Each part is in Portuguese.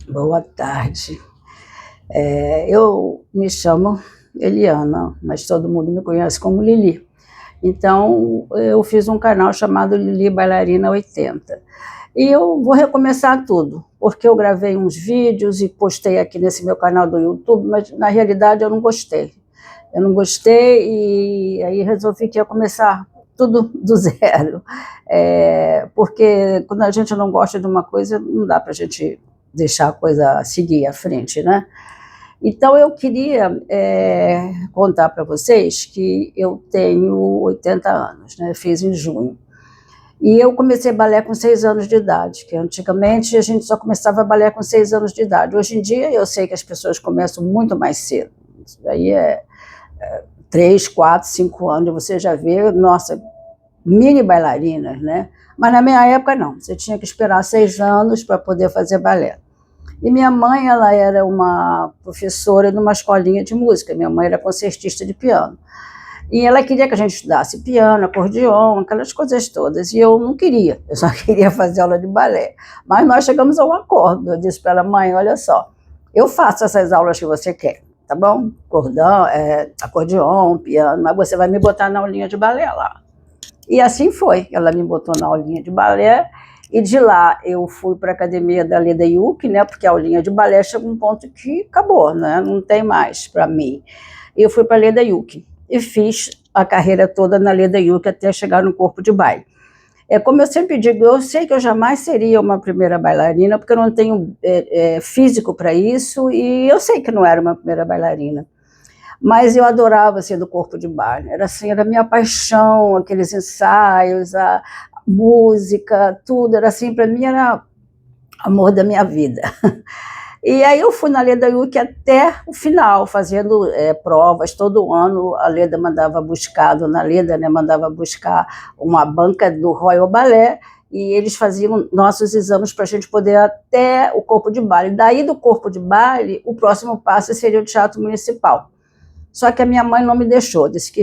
Boa tarde. Eu me chamo Eliana, mas todo mundo me conhece como Lili. Então, eu fiz um canal chamado Lili Bailarina 80. E eu vou recomeçar tudo, porque eu gravei uns vídeos e postei aqui nesse meu canal do YouTube, mas na realidade eu não gostei. Eu não gostei e aí resolvi que ia começar tudo do zero. Porque quando a gente não gosta de uma coisa, não dá para a gente deixar a coisa seguir à frente, né? Então, eu queria contar para vocês que eu tenho 80 anos, né? Fiz em junho. E eu comecei balé com 6 anos de idade, que antigamente a gente só começava balé com 6 anos de idade. Hoje em dia, eu sei que as pessoas começam muito mais cedo. Isso aí é 3, 4, 5 anos, você já vê, nossa, mini bailarinas, né? Mas na minha época, não. Você tinha que esperar 6 anos para poder fazer balé. E minha mãe, ela era uma professora numa escolinha de música. Minha mãe era concertista de piano. E ela queria que a gente estudasse piano, acordeon, aquelas coisas todas. E eu não queria, eu só queria fazer aula de balé. Mas nós chegamos a um acordo. Eu disse para ela, mãe, olha só, eu faço essas aulas que você quer, tá bom? Cordão, acordeon, piano, mas você vai me botar na aulinha de balé lá. E assim foi, ela me botou na aulinha de balé, e de lá eu fui para a academia da Leda Yuki, né, porque a aulinha de balé chega um ponto que acabou, né, não tem mais para mim. E eu fui para a Leda Yuki e fiz a carreira toda na Leda Yuki até chegar no corpo de baile. Como eu sempre digo, eu sei que eu jamais seria uma primeira bailarina, porque eu não tenho físico para isso, e eu sei que não era uma primeira bailarina. Mas eu adorava ser do corpo de baile, era assim, era a minha paixão, aqueles ensaios, a música, tudo, era assim, para mim era amor da minha vida. E aí eu fui na Leda Yuki até o final, fazendo provas, todo ano a Leda mandava buscar, a dona Leda, né, mandava buscar uma banca do Royal Ballet, e eles faziam nossos exames para a gente poder ir até o corpo de baile. Daí do corpo de baile, o próximo passo seria o Teatro Municipal. Só que a minha mãe não me deixou, disse que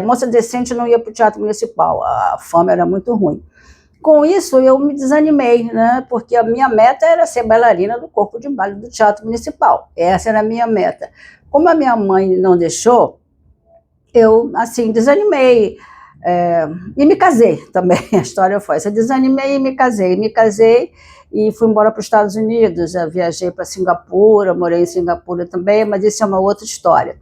moça decente não ia para o Teatro Municipal, a fama era muito ruim. Com isso, eu me desanimei, né? Porque a minha meta era ser bailarina do corpo de baile do Teatro Municipal. Essa era a minha meta. Como a minha mãe não deixou, eu, assim, desanimei. E me casei também, a história foi essa. Eu desanimei e me casei e fui embora para os Estados Unidos, já viajei para Singapura, morei em Singapura também, mas isso é uma outra história.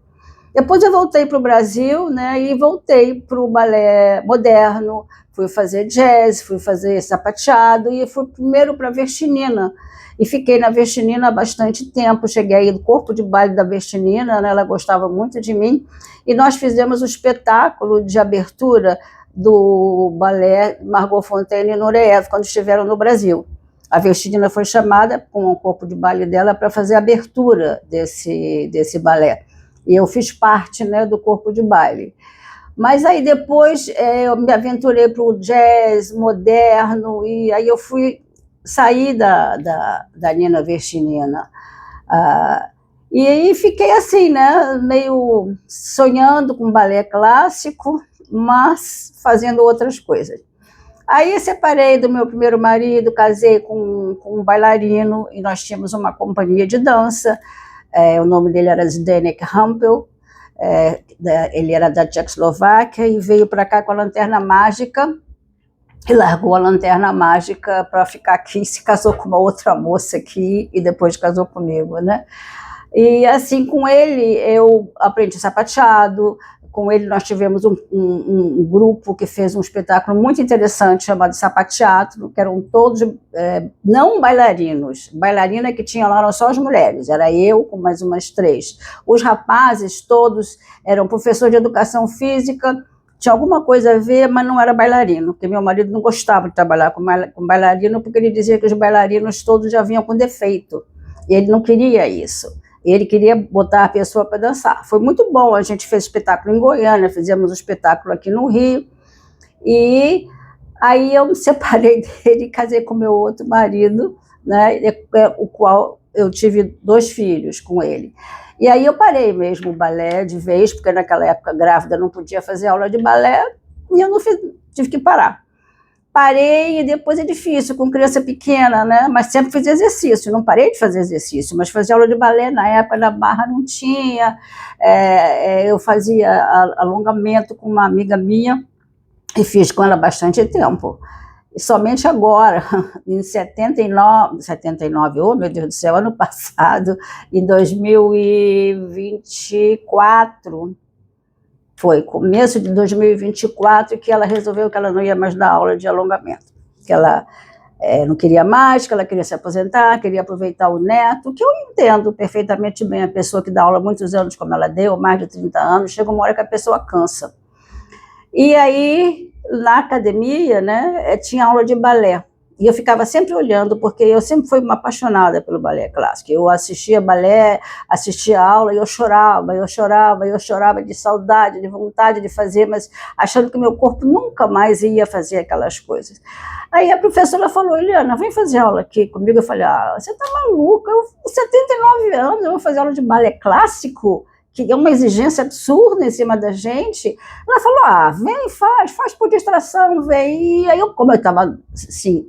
Depois eu voltei para o Brasil, né, e voltei para o balé moderno, fui fazer jazz, fui fazer sapateado e fui primeiro para a Vestinina. E fiquei na Vestinina há bastante tempo, cheguei aí do corpo de baile da Vestinina, né, ela gostava muito de mim, e nós fizemos o espetáculo de abertura do balé Margot Fonteyn e Nureyev, quando estiveram no Brasil. A Vestinina foi chamada com o corpo de baile dela para fazer a abertura desse balé. E eu fiz parte, né, do corpo de baile. Mas aí depois eu me aventurei para o jazz moderno, e aí eu fui sair da Nina Vestinina. E aí fiquei assim, né, meio sonhando com balé clássico, mas fazendo outras coisas. Aí separei do meu primeiro marido, casei com um bailarino, e nós tínhamos uma companhia de dança. O nome dele era Zdeněk Hampel, ele era da Tchecoslováquia e veio para cá com a lanterna mágica, e largou a lanterna mágica para ficar aqui, se casou com uma outra moça aqui e depois casou comigo, né? E assim, com ele eu aprendi sapateado, com ele nós tivemos um grupo que fez um espetáculo muito interessante chamado Sapateatro, que eram todos não bailarinos, bailarina que tinha lá eram só as mulheres, era eu com mais umas 3. Os rapazes todos eram professor de educação física, tinha alguma coisa a ver, mas não era bailarino, porque meu marido não gostava de trabalhar com bailarino, porque ele dizia que os bailarinos todos já vinham com defeito, e ele não queria isso. Ele queria botar a pessoa para dançar. Foi muito bom, a gente fez espetáculo em Goiânia, fizemos um espetáculo aqui no Rio, e aí eu me separei dele e casei com meu outro marido, né, o qual eu tive 2 filhos com ele. E aí eu parei mesmo o balé de vez, porque naquela época grávida não podia fazer aula de balé, e eu não fiz, tive que parar. parei e depois é difícil, com criança pequena, né? Mas sempre fiz exercício, não parei de fazer exercício, mas fazia aula de balé, na época da Barra não tinha, eu fazia alongamento com uma amiga minha e fiz com ela bastante tempo. E somente agora, em 79, oh meu Deus do céu, ano passado, em 2024, foi começo de 2024 que ela resolveu que ela não ia mais dar aula de alongamento, que ela não queria mais, que ela queria se aposentar, queria aproveitar o neto, que eu entendo perfeitamente bem, a pessoa que dá aula há muitos anos, como ela deu, mais de 30 anos, chega uma hora que a pessoa cansa. E aí, na academia, né, tinha aula de balé. E eu ficava sempre olhando, porque eu sempre fui uma apaixonada pelo balé clássico. Eu assistia balé, assistia aula, e eu chorava de saudade, de vontade de fazer, mas achando que meu corpo nunca mais ia fazer aquelas coisas. Aí a professora falou, Eliana, vem fazer aula aqui comigo. Eu falei, você tá maluca? Eu com 79 anos, eu vou fazer aula de balé clássico? Que é uma exigência absurda em cima da gente. Ela falou, vem, faz por distração, vem. E aí, como eu estava, assim,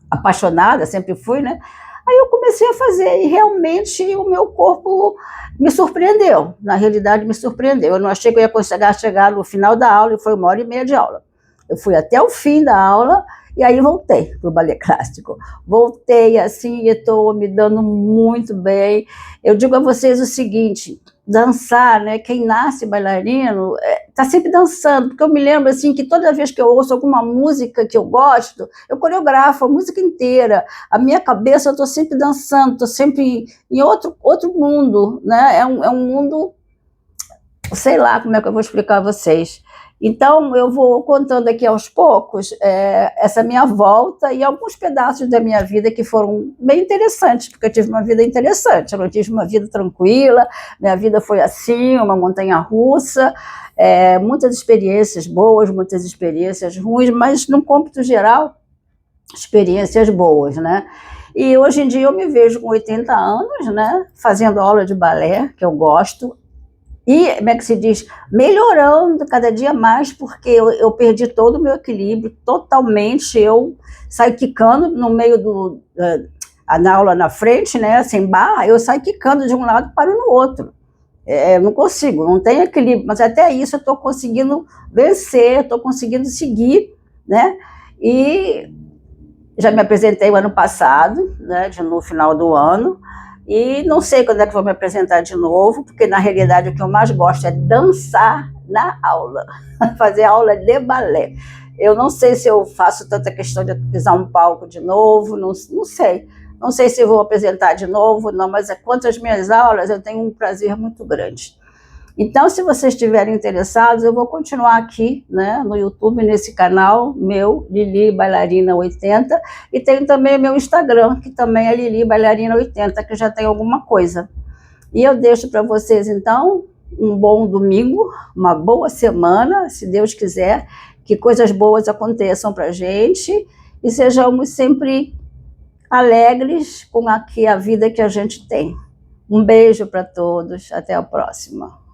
apaixonada, sempre fui, né? Aí eu comecei a fazer e realmente o meu corpo me surpreendeu. Na realidade, me surpreendeu. Eu não achei que eu ia conseguir chegar no final da aula, e foi 1h30 de aula. Eu fui até o fim da aula e aí voltei para o balé clássico. Voltei assim e estou me dando muito bem. Eu digo a vocês o seguinte, dançar, né? Quem nasce bailarino está sempre dançando, porque eu me lembro assim que toda vez que eu ouço alguma música que eu gosto, eu coreografo a música inteira. A minha cabeça, eu estou sempre dançando, estou sempre em outro mundo, né? É um mundo, sei lá como é que eu vou explicar a vocês. Então, eu vou contando aqui aos poucos essa minha volta e alguns pedaços da minha vida que foram bem interessantes, porque eu tive uma vida interessante, eu não tive uma vida tranquila, minha vida foi assim, uma montanha-russa, muitas experiências boas, muitas experiências ruins, mas, no cômputo geral, experiências boas, né? E hoje em dia eu me vejo com 80 anos, né, fazendo aula de balé, que eu gosto, e, como é que se diz, melhorando cada dia mais, porque eu perdi todo o meu equilíbrio, totalmente, eu saio quicando no meio na aula na frente, né, sem barra, eu saio quicando de um lado para o outro. Eu não consigo, não tenho equilíbrio, mas até isso eu estou conseguindo vencer, estou conseguindo seguir, né, e já me apresentei o ano passado, né, no final do ano, e não sei quando é que vou me apresentar de novo, porque na realidade o que eu mais gosto é dançar na aula, fazer aula de balé. Eu não sei se eu faço tanta questão de pisar um palco de novo, não sei. Não sei se eu vou apresentar de novo, não, mas quanto às minhas aulas, eu tenho um prazer muito grande. Então, se vocês estiverem interessados, eu vou continuar aqui, né, no YouTube, nesse canal meu, Lili Bailarina 80, e tenho também o meu Instagram, que também é Lili Bailarina 80, que já tem alguma coisa. E eu deixo para vocês, então, um bom domingo, uma boa semana, se Deus quiser, que coisas boas aconteçam para a gente, e sejamos sempre alegres com a vida que a gente tem. Um beijo para todos, até a próxima.